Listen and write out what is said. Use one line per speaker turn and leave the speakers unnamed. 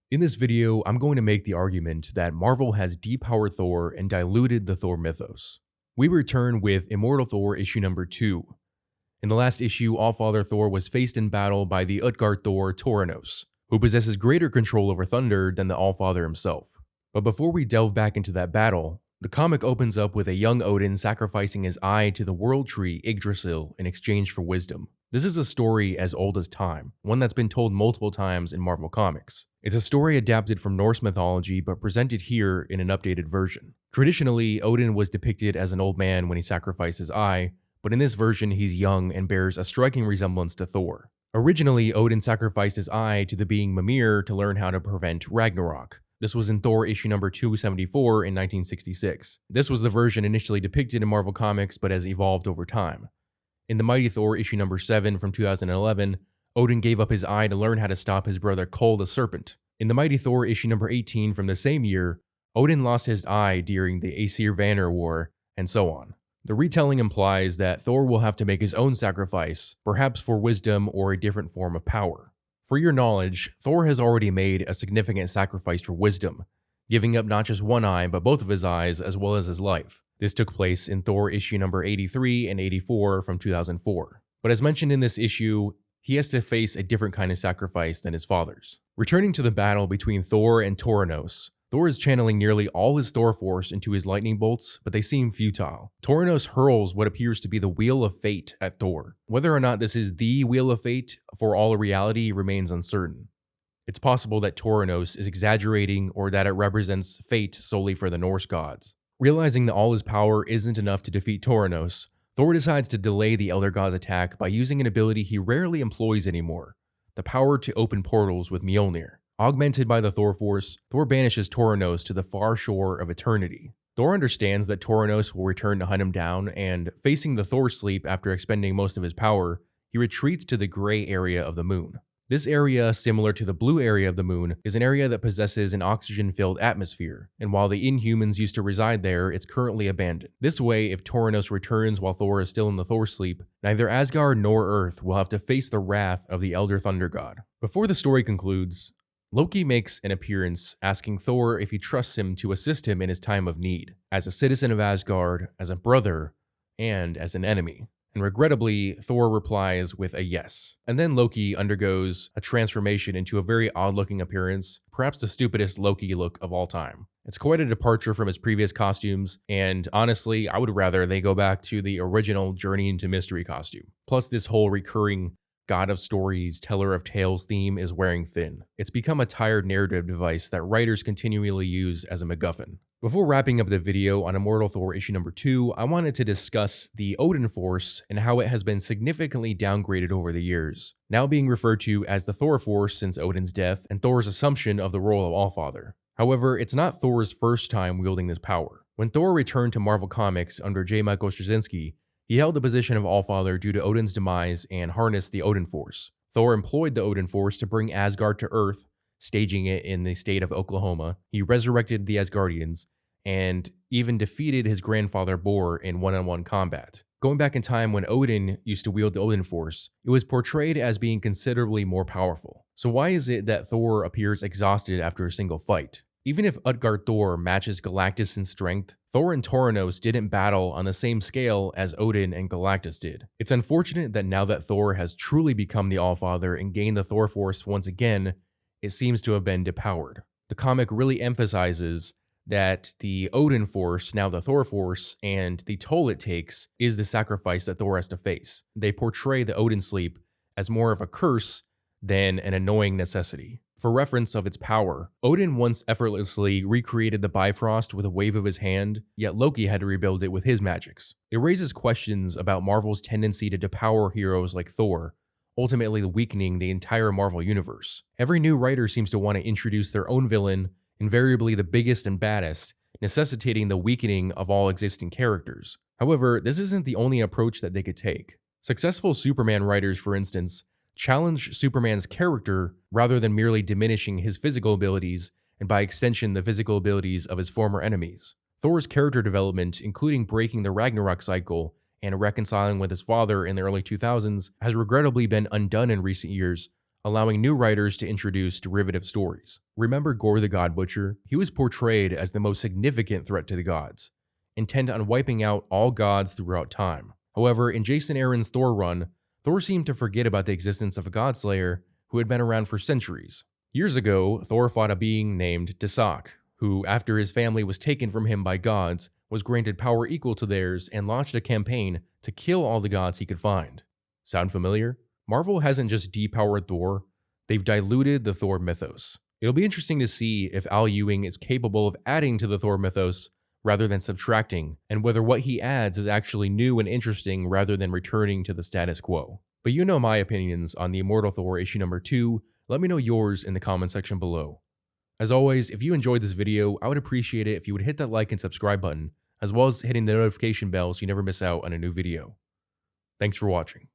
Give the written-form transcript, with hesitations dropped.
In this video, I'm going to make the argument that Marvel has depowered Thor and diluted the Thor mythos. We return with Immortal Thor issue number 2. In the last issue, Allfather Thor was faced in battle by the Utgard Thor Toranos, who possesses greater control over thunder than the Allfather himself. But before we delve back into that battle, the comic opens up with a young Odin sacrificing his eye to the world tree Yggdrasil in exchange for wisdom. This is a story as old as time, one that's been told multiple times in Marvel Comics. It's a story adapted from Norse mythology but presented here in an updated version. Traditionally, Odin was depicted as an old man when he sacrificed his eye, but in this version he's young and bears a striking resemblance to Thor. Originally, Odin sacrificed his eye to the being Mimir to learn how to prevent Ragnarok. This was in Thor issue number 274 in 1966. This was the version initially depicted in Marvel Comics but has evolved over time. In the Mighty Thor issue number 7 from 2011, Odin gave up his eye to learn how to stop his brother Kol the Serpent. In the Mighty Thor issue number 18 from the same year, Odin lost his eye during the Aesir Vanir War, and so on. The retelling implies that Thor will have to make his own sacrifice, perhaps for wisdom or a different form of power. For your knowledge, Thor has already made a significant sacrifice for wisdom, giving up not just one eye but both of his eyes as well as his life. This took place in Thor issue number 83 and 84 from 2004. But as mentioned in this issue, he has to face a different kind of sacrifice than his father's. Returning to the battle between Thor and Toranos, Thor is channeling nearly all his Thor force into his lightning bolts, but they seem futile. Toranos hurls what appears to be the Wheel of Fate at Thor. Whether or not this is the Wheel of Fate for all reality remains uncertain. It's possible that Toranos is exaggerating or that it represents fate solely for the Norse gods. Realizing that all his power isn't enough to defeat Toranos, Thor decides to delay the Elder God's attack by using an ability he rarely employs anymore, the power to open portals with Mjolnir. Augmented by the Thor force, Thor banishes Toranos to the far shore of eternity. Thor understands that Toranos will return to hunt him down, and facing the Thor sleep after expending most of his power, he retreats to the gray area of the moon. This area, similar to the blue area of the moon, is an area that possesses an oxygen-filled atmosphere, and while the Inhumans used to reside there, it's currently abandoned. This way, if Toranos returns while Thor is still in the Thor sleep, neither Asgard nor Earth will have to face the wrath of the Elder Thunder God. Before the story concludes, Loki makes an appearance asking Thor if he trusts him to assist him in his time of need, as a citizen of Asgard, as a brother, and as an enemy. And regrettably, Thor replies with a yes. And then Loki undergoes a transformation into a very odd-looking appearance, perhaps the stupidest Loki look of all time. It's quite a departure from his previous costumes, and honestly, I would rather they go back to the original Journey into Mystery costume. Plus, this whole recurring God of Stories, Teller of Tales theme is wearing thin. It's become a tired narrative device that writers continually use as a MacGuffin. Before wrapping up the video on Immortal Thor issue number 2, I wanted to discuss the Odin Force and how it has been significantly downgraded over the years, now being referred to as the Thor Force since Odin's death and Thor's assumption of the role of Allfather. However, it's not Thor's first time wielding this power. When Thor returned to Marvel Comics under J. Michael Straczynski, he held the position of Allfather due to Odin's demise and harnessed the Odin Force. Thor employed the Odin Force to bring Asgard to Earth, staging it in the state of Oklahoma. He resurrected the Asgardians, and even defeated his grandfather Bor in one-on-one combat. Going back in time when Odin used to wield the Odin Force, it was portrayed as being considerably more powerful. So why is it that Thor appears exhausted after a single fight? Even if Utgard Thor matches Galactus in strength, Thor and Toranos didn't battle on the same scale as Odin and Galactus did. It's unfortunate that now that Thor has truly become the Allfather and gained the Thor Force once again, it seems to have been depowered. The comic really emphasizes that the Odin Force, now the Thor Force, and the toll it takes is the sacrifice that Thor has to face. They portray the Odin Sleep as more of a curse than an annoying necessity. For reference of its power, Odin once effortlessly recreated the Bifrost with a wave of his hand, yet Loki had to rebuild it with his magics. It raises questions about Marvel's tendency to depower heroes like Thor, ultimately weakening the entire Marvel universe. Every new writer seems to want to introduce their own villain, invariably the biggest and baddest, necessitating the weakening of all existing characters. However, this isn't the only approach that they could take. Successful Superman writers, for instance, challenge Superman's character rather than merely diminishing his physical abilities and by extension the physical abilities of his former enemies. Thor's character development, including breaking the Ragnarok cycle and reconciling with his father in the early 2000s, has regrettably been undone in recent years, allowing new writers to introduce derivative stories. Remember Gore the God Butcher? He was portrayed as the most significant threat to the gods, intent on wiping out all gods throughout time. However, in Jason Aaron's Thor run, Thor seemed to forget about the existence of a godslayer who had been around for centuries. Years ago, Thor fought a being named Desak, who, after his family was taken from him by gods, was granted power equal to theirs and launched a campaign to kill all the gods he could find. Sound familiar? Marvel hasn't just depowered Thor, they've diluted the Thor mythos. It'll be interesting to see if Al Ewing is capable of adding to the Thor mythos rather than subtracting, and whether what he adds is actually new and interesting rather than returning to the status quo. But you know my opinions on the Immortal Thor issue number 2, let me know yours in the comment section below. As always, if you enjoyed this video, I would appreciate it if you would hit that like and subscribe button, as well as hitting the notification bell so you never miss out on a new video. Thanks for watching.